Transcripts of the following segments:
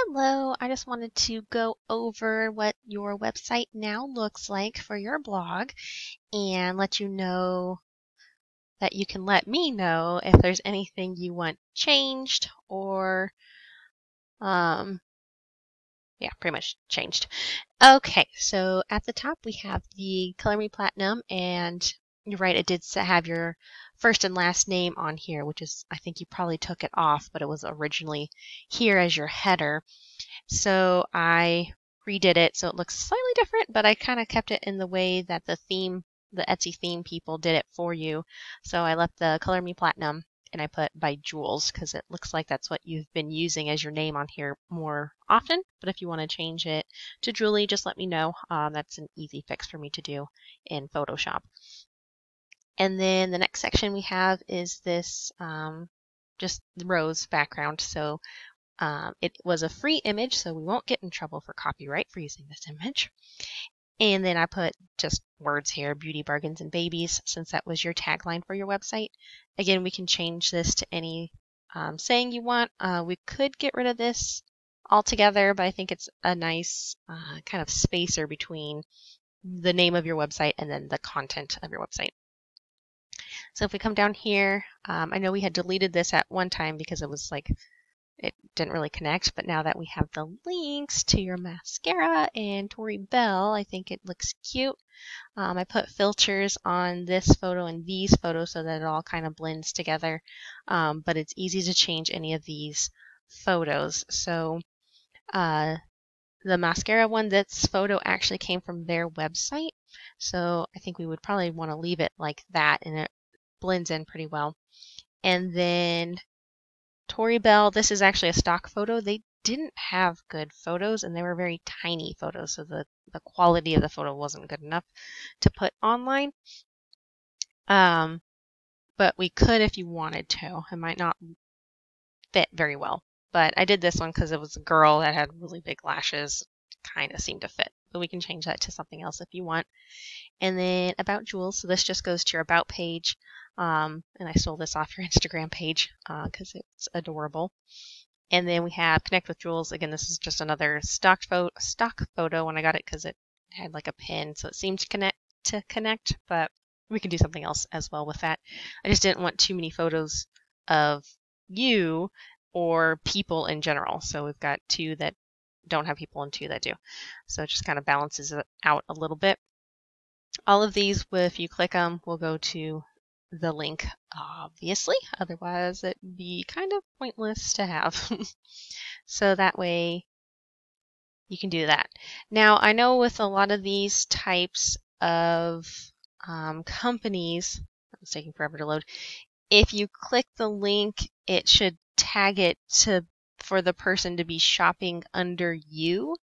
Hello, I just wanted to go over what your website now looks like for your blog and let you know that you can let me know if there's anything you want changed or, yeah, pretty much changed. Okay, so at the top we have the Color Me Platinum, and you're right, it did have your first and last name on here, which is, I think you probably took it off, but it was originally here as your header. So I redid it so it looks slightly different, but I kind of kept it in the way that the Etsy theme people did it for you. So I left the Color Me Platinum and I put by Jules because it looks like that's what you've been using as your name on here more often. But if you want to change it to Julie, just let me know. That's an easy fix for me to do in Photoshop. And then the next section we have is this just the rose background. So it was a free image, so we won't get in trouble for copyright for using this image. And then I put just words here, beauty, bargains, and babies, since that was your tagline for your website. Again, we can change this to any saying you want. We could get rid of this altogether, but I think it's a nice kind of spacer between the name of your website and then the content of your website. So if we come down here, I know we had deleted this at one time because it was like it didn't really connect, but now that we have the links to your mascara and Tori Bell, I think it looks cute. I put filters on this photo and these photos so that it all kind of blends together, but it's easy to change any of these photos. So the mascara one, this photo actually came from their website, so I think we would probably want to leave it like that, and it blends in pretty well. And then Tori Bell, this is actually a stock photo. They didn't have good photos and they were very tiny photos, so the quality of the photo wasn't good enough to put online. But we could if you wanted to. It might not fit very well. But I did this one because it was a girl that had really big lashes. Kind of seemed to fit. But we can change that to something else if you want. And then About Jules. So this just goes to your About page. And I stole this off your Instagram page because it's adorable. And then we have Connect with Jules. Again, this is just another stock photo when I got it because it had like a pin, so it seemed to connect, but we can do something else as well with that. I just didn't want too many photos of you or people in general. So we've got two that don't have people and two that do. So it just kind of balances it out a little bit. All of these, if you click them, will go to the link, obviously. Otherwise, it'd be kind of pointless to have. So that way you can do that. Now, I know with a lot of these types of companies, it's taking forever to load. If you click the link, it should tag it for the person to be shopping under you.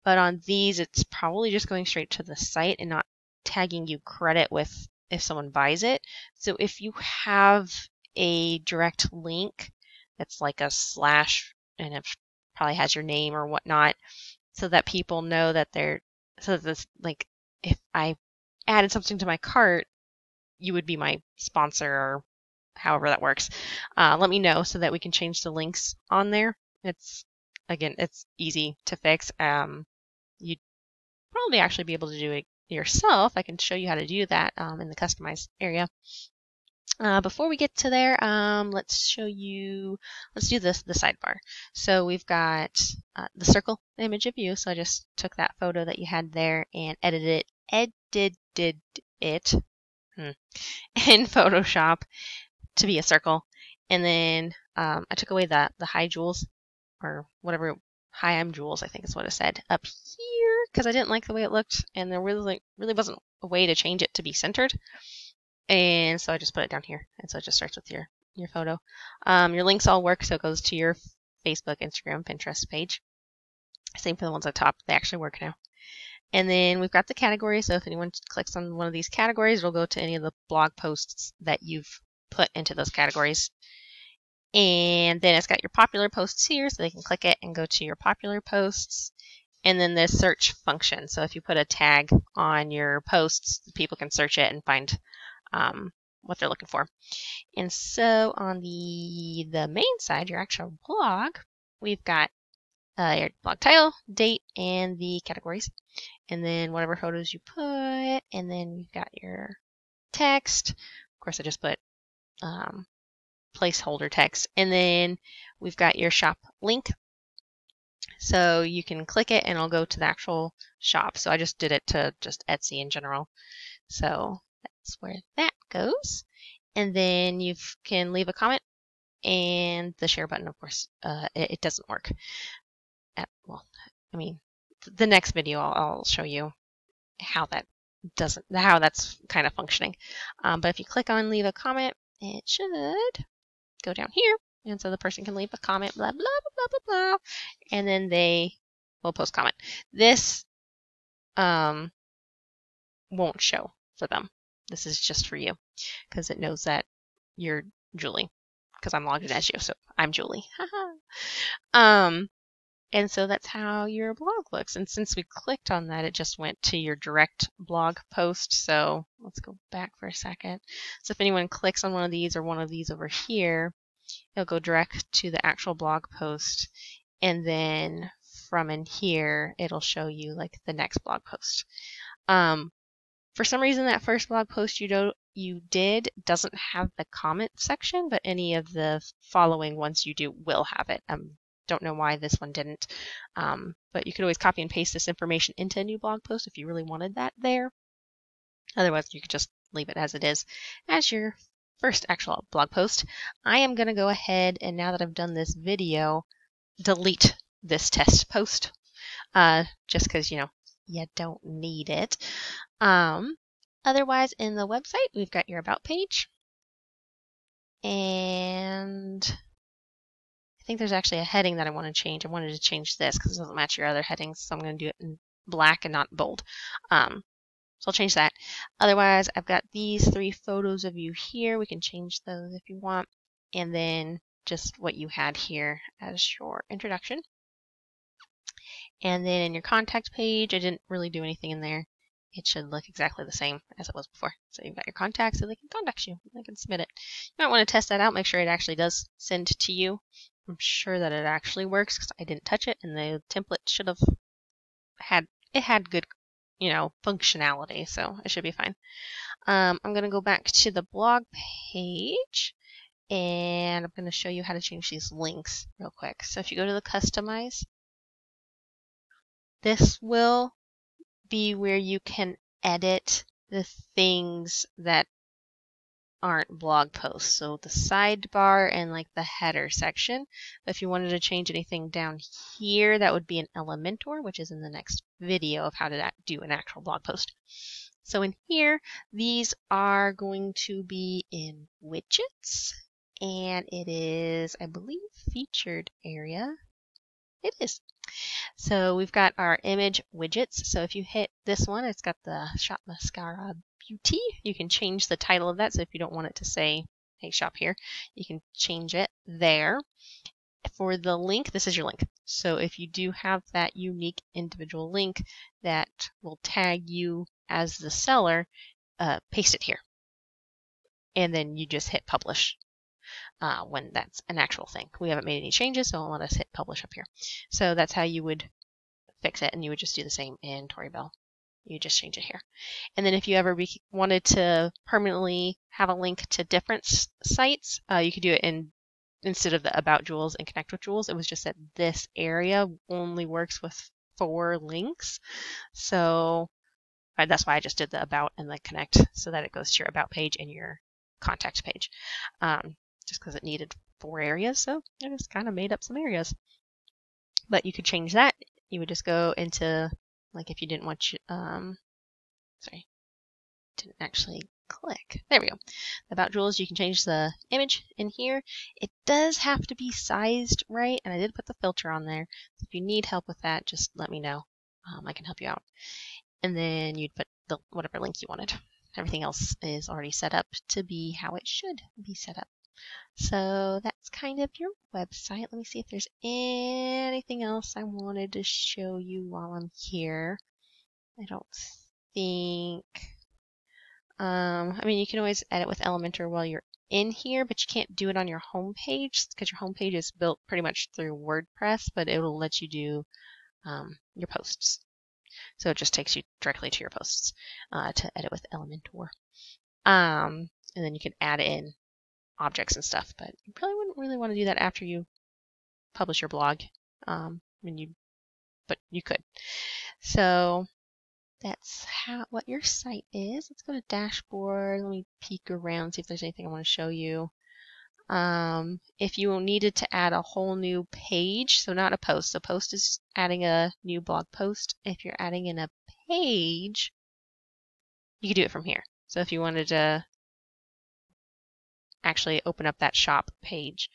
But on these, it's probably just going straight to the site and not tagging you credit with if someone buys it. So if you have a direct link that's like a slash and it probably has your name or whatnot, so that people know that so this, like, if I added something to my cart, you would be my sponsor or however that works. Let me know so that we can change the links on there. Again, it's easy to fix. You'd probably actually be able to do it yourself. I can show you how to do that in the customize area. Before we get to there, let's do the sidebar. So we've got the circle image of you. So I just took that photo that you had there and edited it in Photoshop to be a circle. And then I took away the Hi Jules or whatever. Hi, I'm Jules, I think is what it said up here because I didn't like the way it looked and there really wasn't a way to change it to be centered. And so I just put it down here. And so it just starts with your photo. Your links all work, so it goes to your Facebook, Instagram, Pinterest page. Same for the ones at the top. They actually work now. And then we've got the category. So if anyone clicks on one of these categories, it'll go to any of the blog posts that you've put into those categories. And then it's got your popular posts here, so they can click it and go to your popular posts. And then the search function. So if you put a tag on your posts, people can search it and find what they're looking for. And so on the main side, your actual blog, we've got your blog title, date, and the categories. And then whatever photos you put, and then you've got your text. Of course, I just put placeholder text. And then we've got your shop link. So you can click it and it'll go to the actual shop. So I just did it to just Etsy in general. So that's where that goes. And then you can leave a comment, and the share button, of course, it doesn't work. Well, I mean, the next video I'll show you how that's kind of functioning. But if you click on leave a comment, it should go down here. And so the person can leave a comment, blah, blah, blah, blah, blah, and then they will post comment. This won't show for them. This is just for you because it knows that you're Julie, because I'm logged in as you, so I'm Julie. And so that's how your blog looks. And since we clicked on that, it just went to your direct blog post. So let's go back for a second. So if anyone clicks on one of these or one of these over here, it'll go direct to the actual blog post. And then from in here, it'll show you like the next blog post. For some reason, that first blog post you did doesn't have the comment section, but any of the following ones you do will have it. Don't know why this one didn't, but you could always copy and paste this information into a new blog post if you really wanted that there. Otherwise, you could just leave it as it is as your first actual blog post. I am going to go ahead, and now that I've done this video, delete this test post, just because, you don't need it. Otherwise, in the website, we've got your About page, and I think there's actually a heading that I want to change. I wanted to change this because it doesn't match your other headings, so I'm going to do it in black and not bold. So I'll change that. Otherwise, I've got these 3 photos of you here. We can change those if you want. And then just what you had here as your introduction. And then in your contact page, I didn't really do anything in there. It should look exactly the same as it was before. So you've got your contacts, so they can contact you. They can submit it. You might want to test that out. Make sure it actually does send to you. I'm sure that it actually works because I didn't touch it, and the template should have had good, functionality, so it should be fine. I'm going to go back to the blog page, and I'm going to show you how to change these links real quick. So if you go to the customize, this will be where you can edit the things that aren't blog posts. So the sidebar and like the header section. But if you wanted to change anything down here, that would be in Elementor, which is in the next video of how to do an actual blog post. So in here, these are going to be in widgets, and it is, I believe, featured area. It is. So we've got our image widgets. So if you hit this one, it's got the Shop Mascara Beauty. You can change the title of that. So if you don't want it to say, hey, shop here, you can change it there. For the link, this is your link. So if you do have that unique individual link that will tag you as the seller, paste it here. And then you just hit publish. When that's an actual thing. We haven't made any changes, so I'll let us hit publish up here. So that's how you would fix it, and you would just do the same in Torybell. You just change it here. And then if you ever wanted to permanently have a link to different sites, you could do it instead of the About Jewels and Connect with Jewels. It was just that this area only works with 4 links. So that's why I just did the About and the Connect, so that it goes to your About page and your Contact page. Just because it needed 4 areas, so I just kind of made up some areas. But you could change that. You would just go into, like, if you didn't want sorry, didn't actually click. There we go. About Jewels, you can change the image in here. It does have to be sized right, and I did put the filter on there. So if you need help with that, just let me know. I can help you out. And then you'd put whatever link you wanted. Everything else is already set up to be how it should be set up. So that's kind of your website. Let me see if there's anything else I wanted to show you while I'm here. I don't think. I mean, you can always edit with Elementor while you're in here, but you can't do it on your home page because your home page is built pretty much through WordPress, but it will let you do your posts. So it just takes you directly to your posts to edit with Elementor. And then you can add in objects and stuff, but you probably wouldn't really want to do that after you publish your blog. But you could. So that's what your site is. Let's go to dashboard. Let me peek around, see if there's anything I want to show you. If you needed to add a whole new page, so not a post. So post is adding a new blog post. If you're adding in a page, you could do it from here. So if you wanted to actually open up that shop page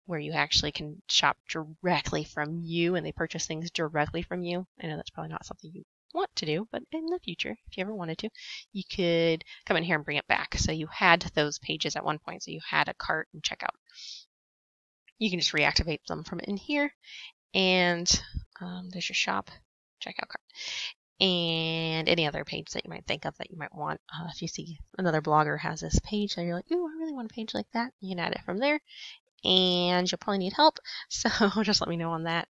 where you actually can shop directly from you and they purchase things directly from you. I know that's probably not something you want to do, but in the future, if you ever wanted to, you could come in here and bring it back. So you had those pages at one point, so you had a cart and checkout. You can just reactivate them from in here, and there's your shop, checkout cart, and any other page that you might think of that you might want. If you see another blogger has this page and you're like, ooh, I really want a page like that, you can add it from there. And you'll probably need help, so just let me know on that.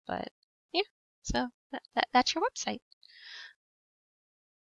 But yeah, so that's your website.